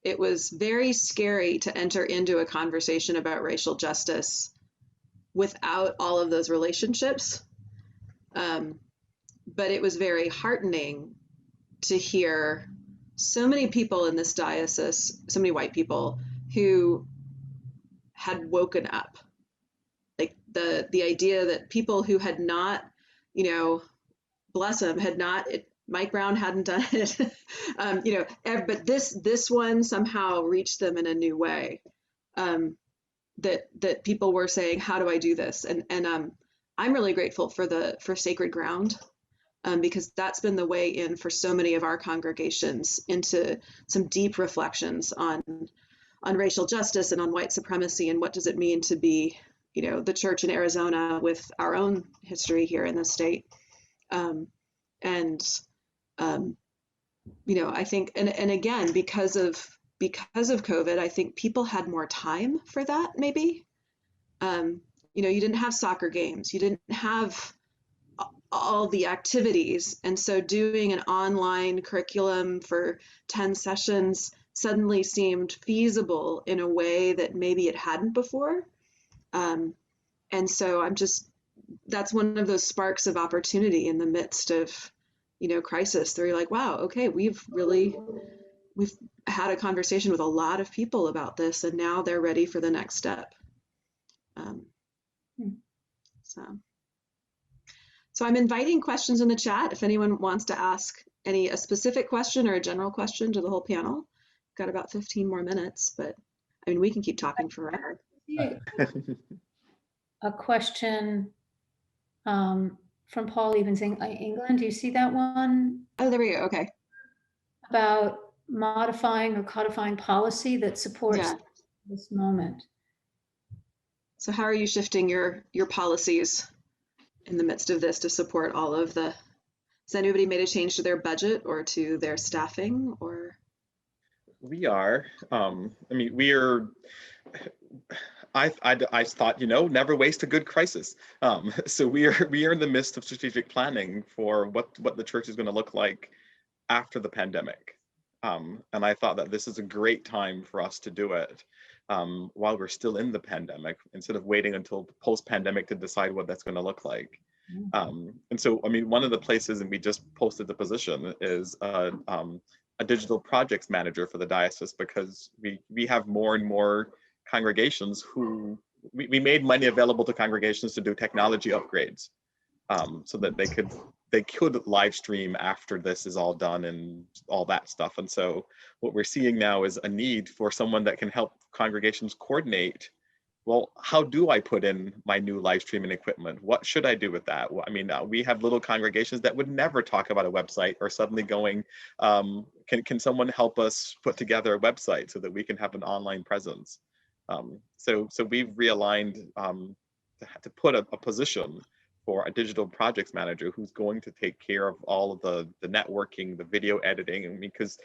It was very scary to enter into a conversation about racial justice without all of those relationships. But it was very heartening to hear so many people in this diocese, so many white people who had woken up. Like the idea that people who had not, bless them, Mike Brown hadn't done it, but this one somehow reached them in a new way. That people were saying, how do I do this? And I'm really grateful for Sacred Ground, because that's been the way in for so many of our congregations into some deep reflections on racial justice and on white supremacy and what does it mean to be, the church in Arizona with our own history here in the state. And you know, I think, and again, because of COVID, I think people had more time for that, maybe. You know, you didn't have soccer games, you didn't have all the activities. And so doing an online curriculum for 10 sessions suddenly seemed feasible in a way that maybe it hadn't before. And so that's one of those sparks of opportunity in the midst of, you know, crisis. They're like, wow, okay, we've had a conversation with a lot of people about this, and now they're ready for the next step. So I'm inviting questions in the chat if anyone wants to ask a specific question or a general question to the whole panel. We've got about 15 more minutes, but I mean, we can keep talking forever. A question from Paul Evans, England. Do you see that one? Oh, there we go. Okay. About modifying or codifying policy that supports this moment. So how are you shifting your policies in the midst of this to support all of the, has anybody made a change to their budget or to their staffing, or? We are, I mean, I thought, you know, never waste a good crisis. So we are in the midst of strategic planning for what the church is going to look like after the pandemic. And I thought that this is a great time for us to do it while we're still in the pandemic, instead of waiting until post-pandemic to decide what that's going to look like. And so, I mean, one of the places, and we just posted the position, is a digital projects manager for the diocese, because we have more and more congregations who we made money available to congregations to do technology upgrades, so that they could live stream after this is all done and all that stuff. And so what we're seeing now is a need for someone that can help congregations coordinate, well, how do I put in my new live streaming equipment? What should I do with that? Well, I mean, we have little congregations that would never talk about a website, or suddenly going, can someone help us put together a website so that we can have an online presence? So we've realigned to put a position for a digital projects manager who's going to take care of all of the networking, the video editing. I mean, because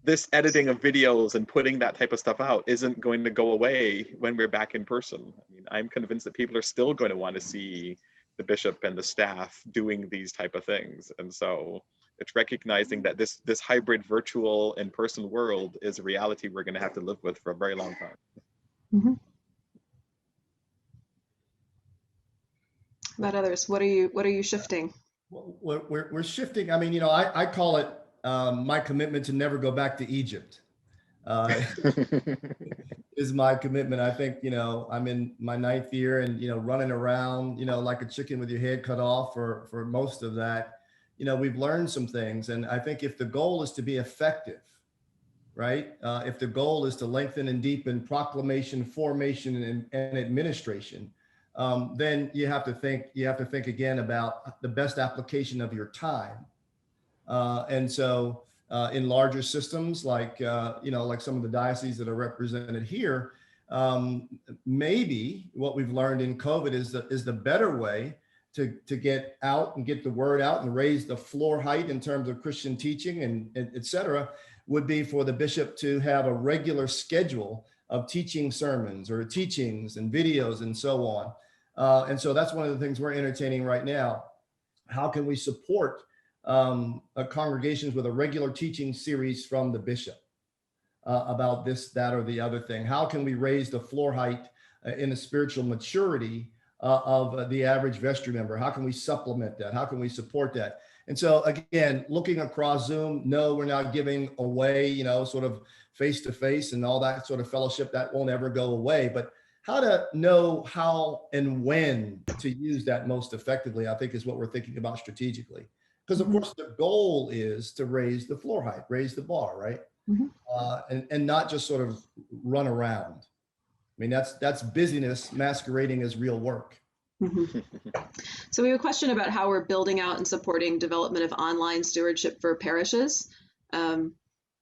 this editing of videos and putting that type of stuff out isn't going to go away when we're back in person. I mean, I'm convinced that people are still going to want to see the bishop and the staff doing these type of things. And so it's recognizing that this hybrid virtual in-person world is a reality we're going to have to live with for a very long time. Mm-hmm. About others, what are you shifting? We're shifting. I mean, you know, I call it my commitment to never go back to Egypt. Is my commitment. I think, you know, I'm in my 9th year, and, you know, running around, you know, like a chicken with your head cut off for most of that. You know, we've learned some things, and I think if the goal is to be effective, right? If the goal is to lengthen and deepen proclamation, formation, and administration, then you have to think again about the best application of your time. And so in larger systems like, you know, like some of the dioceses that are represented here, maybe what we've learned in COVID is the better way to get out and get the word out and raise the floor height in terms of Christian teaching and et cetera, would be for the bishop to have a regular schedule of teaching sermons or teachings and videos and so on. And so that's one of the things we're entertaining right now. How can we support congregations with a regular teaching series from the bishop about this, that, or the other thing? How can we raise the floor height in the spiritual maturity of the average vestry member? How can we supplement that? How can we support that? And so again, looking across Zoom, no, we're not giving away, you know, sort of face-to-face and all that sort of fellowship. That won't ever go away. But how to know how and when to use that most effectively, I think, is what we're thinking about strategically. Because of course the goal is to raise the floor height, raise the bar, right? And not just sort of run around. I mean, that's busyness masquerading as real work. So we have a question about how we're building out and supporting development of online stewardship for parishes.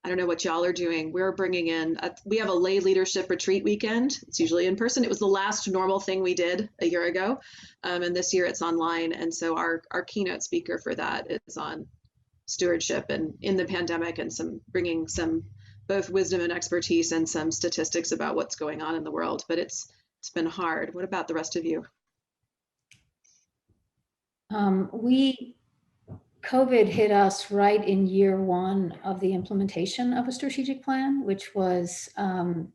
I don't know what y'all are doing. We're bringing in, we have a lay leadership retreat weekend. It's usually in person. It was the last normal thing we did a year ago. And this year it's online. And so our keynote speaker for that is on stewardship and in the pandemic, and bringing some both wisdom and expertise and some statistics about what's going on in the world. But it's been hard. What about the rest of you? COVID hit us right in year one of the implementation of a strategic plan, which was a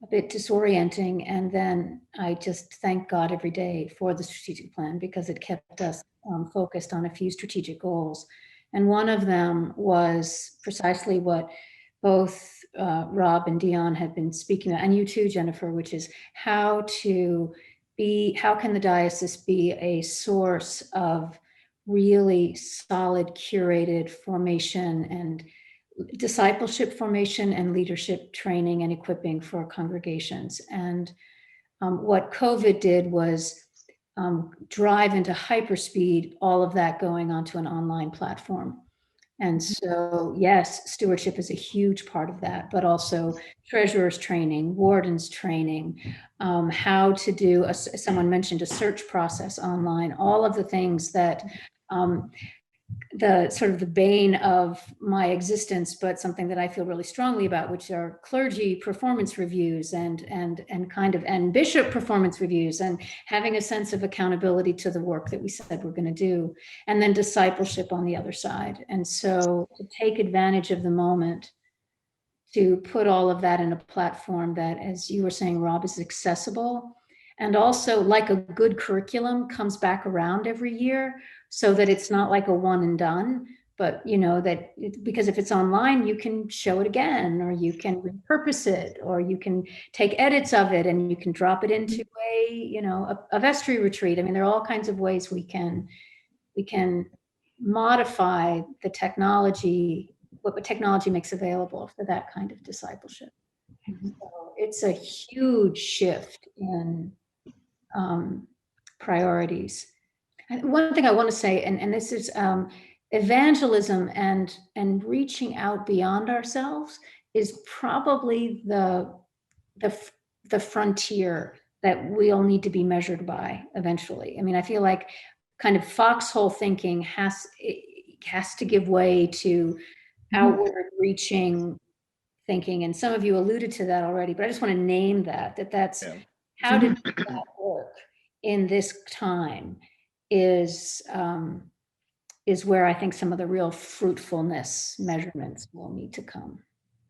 bit disorienting. And then I just thank God every day for the strategic plan, because it kept us focused on a few strategic goals. And one of them was precisely what both Rob and Dion had been speaking about, and you too, Jennifer, which is how can the diocese be a source of really solid, curated formation and discipleship formation and leadership training and equipping for congregations. And what COVID did was drive into hyperspeed all of that going onto an online platform. And so, yes, stewardship is a huge part of that, but also treasurer's training, warden's training, how to do, someone mentioned a search process online, all of the things that the sort of the bane of my existence, but something that I feel really strongly about, which are clergy performance reviews and bishop performance reviews, and having a sense of accountability to the work that we said we're going to do, and then discipleship on the other side. And so to take advantage of the moment to put all of that in a platform that, as you were saying, Rob, is accessible, and also, like a good curriculum, comes back around every year, so that it's not like a one and done, but because if it's online, you can show it again, or you can repurpose it, or you can take edits of it and you can drop it into a vestry retreat. I mean, there are all kinds of ways we can modify the technology, what technology makes available for that kind of discipleship. So it's a huge shift in priorities. One thing I want to say, and this is evangelism and reaching out beyond ourselves is probably the frontier that we'll need to be measured by eventually. I mean, I feel like kind of foxhole thinking has to give way to outward reaching thinking, and some of you alluded to that already, but I just want to name that's how to do that work in this time is where I think some of the real fruitfulness measurements will need to come.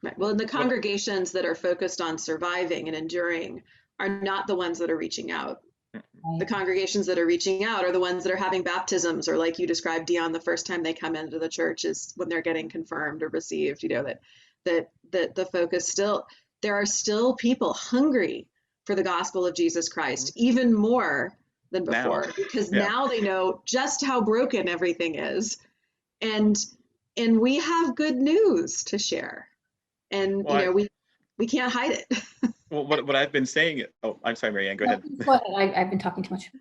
Right. Well, and the congregations that are focused on surviving and enduring are not the ones that are reaching out. Right. The congregations that are reaching out are the ones that are having baptisms, or like you described, Dion, the first time they come into the church is when they're getting confirmed or received. That the focus still, there are still people hungry for the gospel of Jesus Christ, even more than before, because now they know just how broken everything is, and we have good news to share, and we can't hide it. Well, what I've been saying. Oh, I'm sorry, Marianne. Go ahead. Go ahead. I've been talking too much.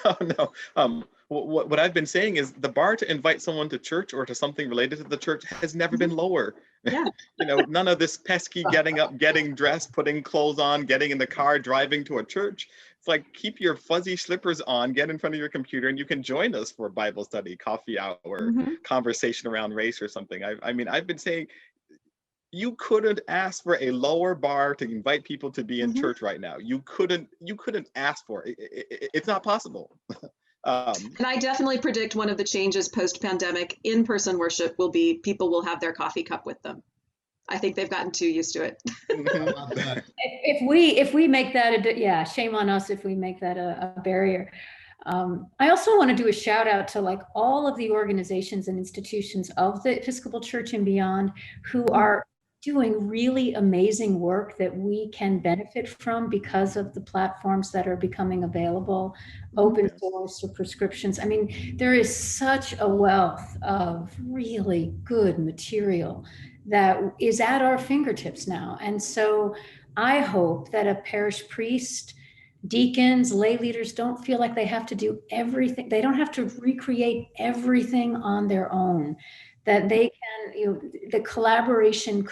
Oh no. What I've been saying is the bar to invite someone to church or to something related to the church has never been lower. Yeah. None of this pesky getting up, getting dressed, putting clothes on, getting in the car, driving to a church. It's like, keep your fuzzy slippers on, get in front of your computer, and you can join us for Bible study, coffee hour, conversation around race or something. I mean, I've been saying, you couldn't ask for a lower bar to invite people to be in church right now. You couldn't ask for it. It's not possible. And I definitely predict one of the changes post-pandemic in-person worship will be people will have their coffee cup with them. I think they've gotten too used to it. If we make that shame on us if we make that a barrier. I also want to do a shout out to like all of the organizations and institutions of the Episcopal Church and beyond who are doing really amazing work that we can benefit from because of the platforms that are becoming available, open source or prescriptions. I mean, there is such a wealth of really good material that is at our fingertips now. And so I hope that a parish priest, deacons, lay leaders don't feel like they have to do everything. They don't have to recreate everything on their own, that they can the collaboration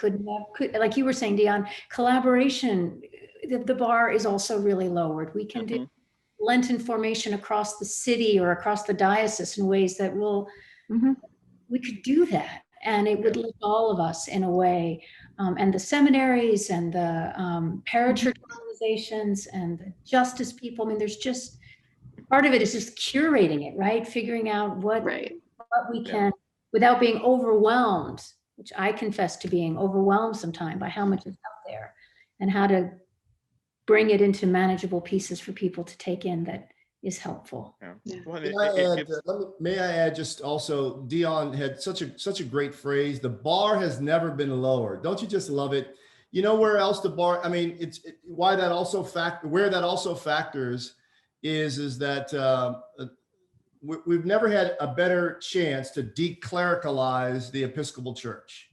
like you were saying, Dion, collaboration, the bar is also really lowered. We can do Lenten formation across the city or across the diocese in ways that we could do that, and it would lift all of us in a way. And the seminaries and the parachurch organizations and the justice people. I mean, there's just part of it is just curating it, right? Figuring out what we can without being overwhelmed, which I confess to being overwhelmed sometimes by how much is out there, and how to bring it into manageable pieces for people to take in that is helpful. Well, may I add just also, Dion had such a great phrase, the bar has never been lowered. Don't you just love it? You know where else the bar, I mean, where that also factors is that we've never had a better chance to declericalize the Episcopal Church.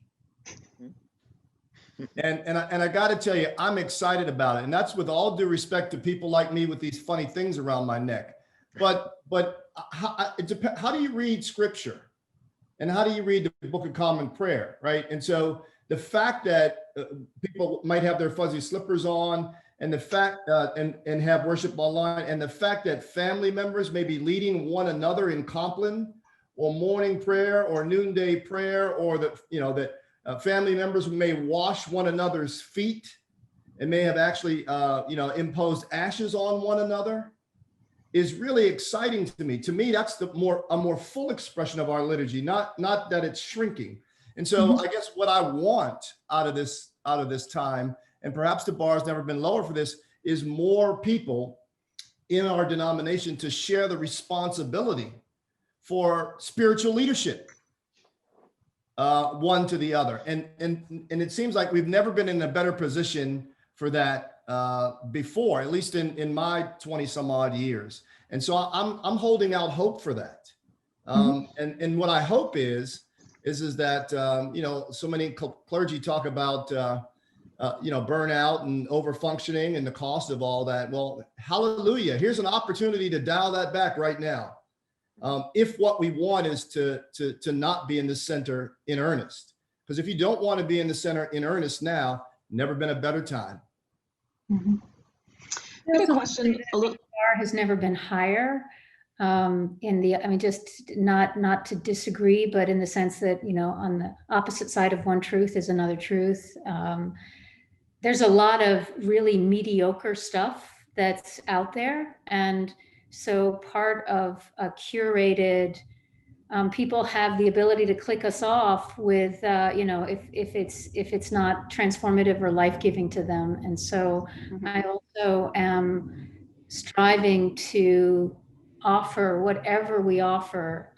And I got to tell you, I'm excited about it. And that's with all due respect to people like me with these funny things around my neck. But how do you read scripture? And how do you read the Book of Common Prayer, right? And so the fact that people might have their fuzzy slippers on, and the fact and have worship online, and the fact that family members may be leading one another in compline or morning prayer or noonday prayer, or that family members may wash one another's feet and may have actually imposed ashes on one another, is really exciting to me. To me, that's a more full expression of our liturgy, not that it's shrinking. And so I guess what I want out of this time, and perhaps the bar has never been lower for this, is more people in our denomination to share the responsibility for spiritual leadership, one to the other. And it seems like we've never been in a better position for that before, at least in my 20 some odd years. And so I'm holding out hope for that. And what I hope is that, so many clergy talk about, burnout and overfunctioning and the cost of all that. Well, hallelujah. Here's an opportunity to dial that back right now. If what we want is to not be in the center in earnest, because if you don't want to be in the center in earnest now, never been a better time. There's a question. Bar has never been higher. Just not to disagree, but in the sense that, on the opposite side of one truth is another truth. There's a lot of really mediocre stuff that's out there. And so part of a curated, people have the ability to click us off with, if it's not transformative or life-giving to them. And so I also am striving to offer whatever we offer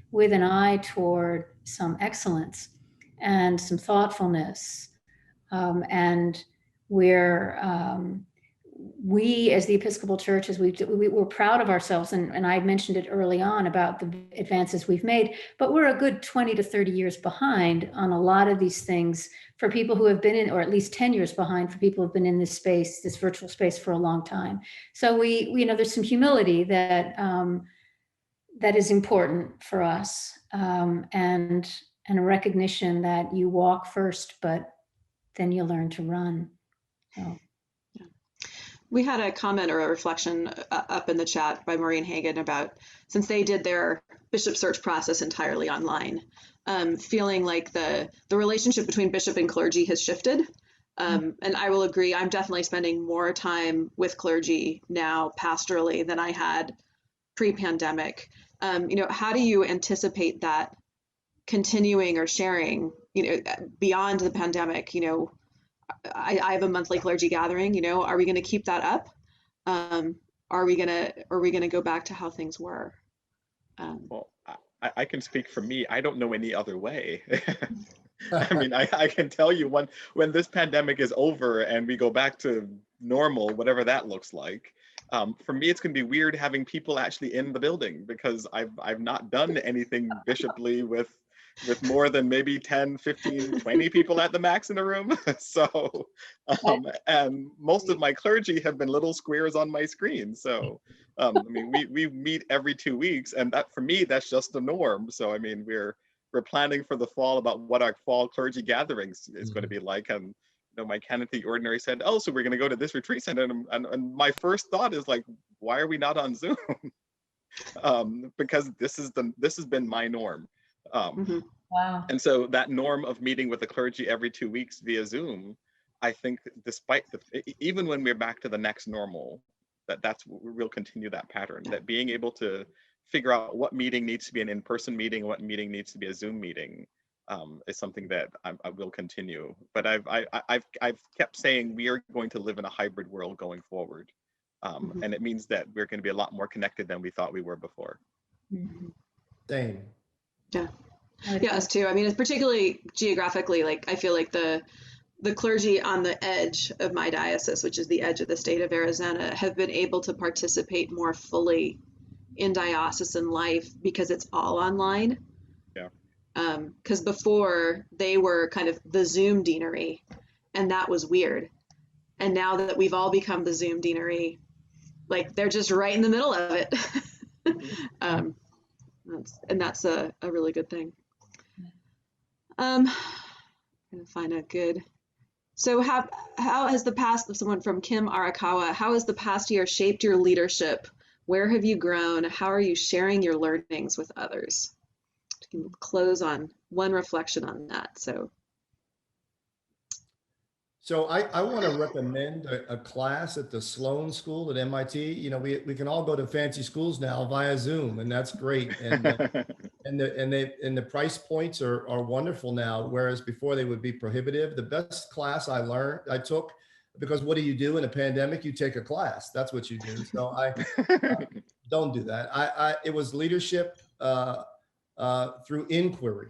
with an eye toward some excellence and some thoughtfulness. And we as the Episcopal Church, we're proud of ourselves, and I mentioned it early on about the advances we've made, but we're a good 20 to 30 years behind on a lot of these things for people who have been in, or at least 10 years behind for people who have been in this space, this virtual space, for a long time. So we there's some humility that is important for us, and a recognition that you walk first, but then you learn to run. So. We had a comment or a reflection up in the chat by Maureen Hagan about, since they did their bishop search process entirely online, feeling like the relationship between bishop and clergy has shifted. And I will agree, I'm definitely spending more time with clergy now pastorally than I had pre-pandemic. How do you anticipate that continuing or sharing, beyond the pandemic? I have a monthly clergy gathering, are we going to keep that up? Are we going to go back to how things were? Well, I can speak for me. I don't know any other way. I mean, I can tell you when this pandemic is over and we go back to normal, whatever that looks like, for me, it's going to be weird having people actually in the building, because I've not done anything bishoply with more than maybe 10, 15, 20 people at the max in the room. So, and most of my clergy have been little squares on my screen. So, I mean, we meet every 2 weeks, and that, for me, that's just the norm. So, I mean, we're we're planning for the fall about what our fall clergy gatherings is going to be like. And my canon to the ordinary said, oh, so we're going to go to this retreat center. And my first thought is like, why are we not on Zoom? Because this has been my norm. Wow. And so that norm of meeting with the clergy every 2 weeks via Zoom, I think despite even when we're back to the next normal, we'll continue that pattern, that being able to figure out what meeting needs to be an in-person meeting, what meeting needs to be a Zoom meeting, is something that I will continue. But I've kept saying we are going to live in a hybrid world going forward. And it means that we're going to be a lot more connected than we thought we were before. Same. Yeah. Yeah, us too. I mean, it's particularly geographically, like I feel like the clergy on the edge of my diocese, which is the edge of the state of Arizona, have been able to participate more fully in diocesan life because it's all online. Yeah. Because before they were kind of the Zoom deanery, and that was weird. And now that we've all become the Zoom deanery, like they're just right in the middle of it. And that's a really good thing. I'm gonna find a good. So how has the past, someone from Kim Arakawa, how has the past year shaped your leadership? Where have you grown? How are you sharing your learnings with others? We can close on one reflection on that. So I want to recommend a class at the Sloan School at MIT. We can all go to fancy schools now via Zoom, and that's great. And the price points are wonderful now, whereas before they would be prohibitive. The best class I took, because what do you do in a pandemic? You take a class. That's what you do. So I don't do that. It was leadership through inquiry.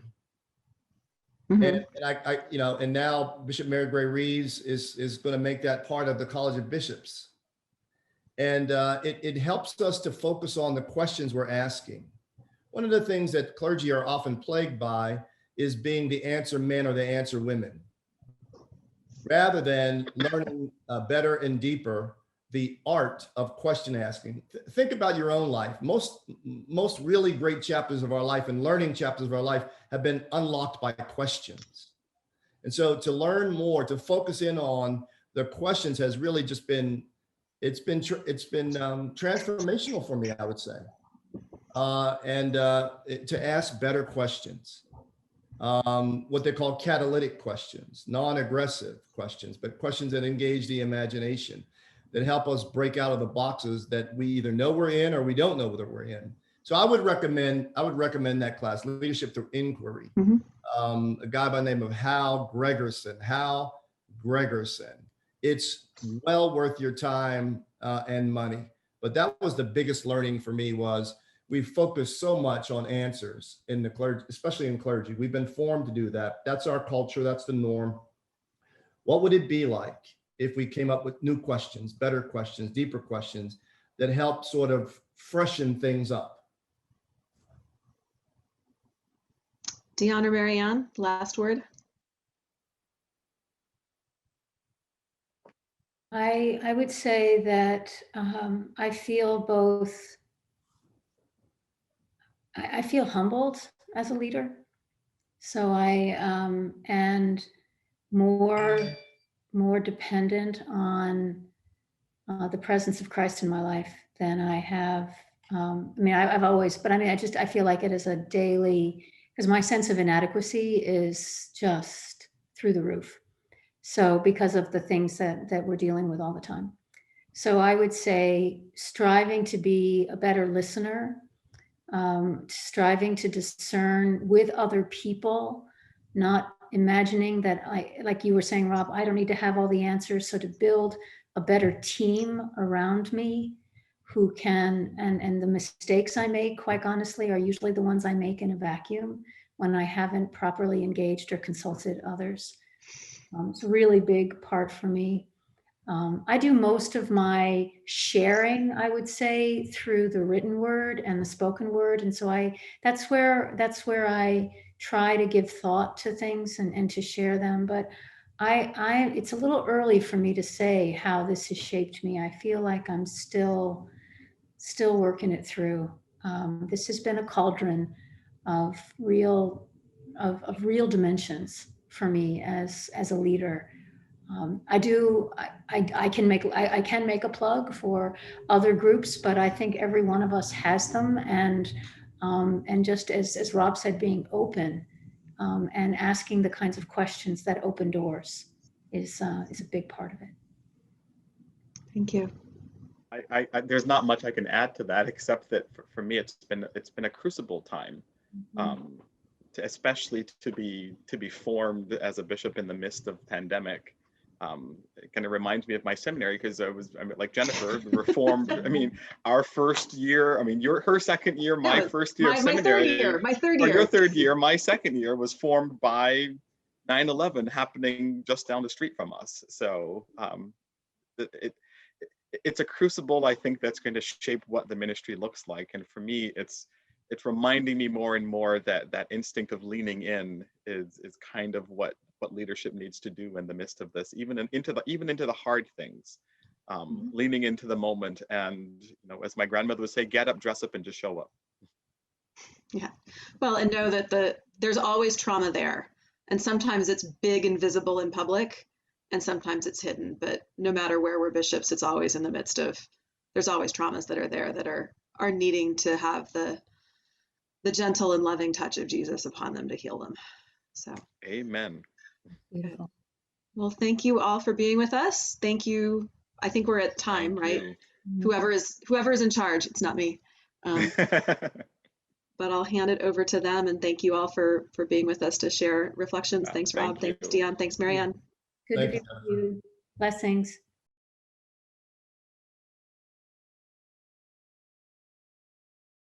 And and now Bishop Mary Gray Reeves is going to make that part of the College of Bishops. And it helps us to focus on the questions we're asking. One of the things that clergy are often plagued by is being the answer men or the answer women, rather than learning better and deeper the art of question asking. Think about your own life. Most really great chapters of our life and learning chapters of our life have been unlocked by questions. And so to learn more, to focus in on the questions has really just been, it's been transformational for me, I would say. To ask better questions, what they call catalytic questions, non-aggressive questions, but questions that engage the imagination, that help us break out of the boxes that we either know we're in or we don't know whether we're in. So I would recommend that class, Leadership Through Inquiry. A guy by the name of Hal Gregerson. It's well worth your time and money. But that was the biggest learning for me, was we focus so much on answers in the clergy, especially in clergy. We've been formed to do that. That's our culture. That's the norm. What would it be like if we came up with new questions, better questions, deeper questions that help sort of freshen things up? Dion or Marianne, last word. I would say that I feel both. I feel humbled as a leader. So and more dependent on the presence of Christ in my life than I have. I've always, but I feel like it is a daily, because my sense of inadequacy is just through the roof. So because of the things that we're dealing with all the time. So I would say striving to be a better listener, striving to discern with other people, not imagining that like you were saying, Rob, I don't need to have all the answers. So to build a better team around me who can, and the mistakes I make, quite honestly, are usually the ones I make in a vacuum when I haven't properly engaged or consulted others. It's a really big part for me. I do most of my sharing, I would say, through the written word and the spoken word. And so that's where I try to give thought to things and to share them. But it's a little early for me to say how this has shaped me. I feel like I'm still working it through. This has been a cauldron of real of real dimensions for me as a leader. I can make a plug for other groups, but I think every one of us has them, and just as Rob said, being open and asking the kinds of questions that open doors is a big part of it. Thank you. There's not much I can add to that, except that for me it's been a crucible time, especially to be formed as a bishop in the midst of pandemic. It kind of reminds me of my seminary, because like Jennifer, reformed. I mean, our first year. I mean, her second year, my first year of seminary. My third year. Or your third year. My second year was formed by 9/11 happening just down the street from us. So it's a crucible, I think, that's going to shape what the ministry looks like. And for me, it's reminding me more and more that instinct of leaning in is kind of what leadership needs to do in the midst of this, even into the hard things, leaning into the moment, and as my grandmother would say, get up, dress up, and just show up. Yeah, well, and know that there's always trauma there, and sometimes it's big and visible in public, and sometimes it's hidden. But no matter where we're bishops, it's always in the midst of. There's always traumas that are there that are needing to have the gentle and loving touch of Jesus upon them to heal them. So. Amen. Beautiful. Well, thank you all for being with us. Thank you. I think we're at time, right? Whoever is in charge, it's not me. But I'll hand it over to them, and thank you all for being with us to share reflections. Thanks, Rob. Thanks, Dion. Thanks, Marianne. Good to be with you. Blessings.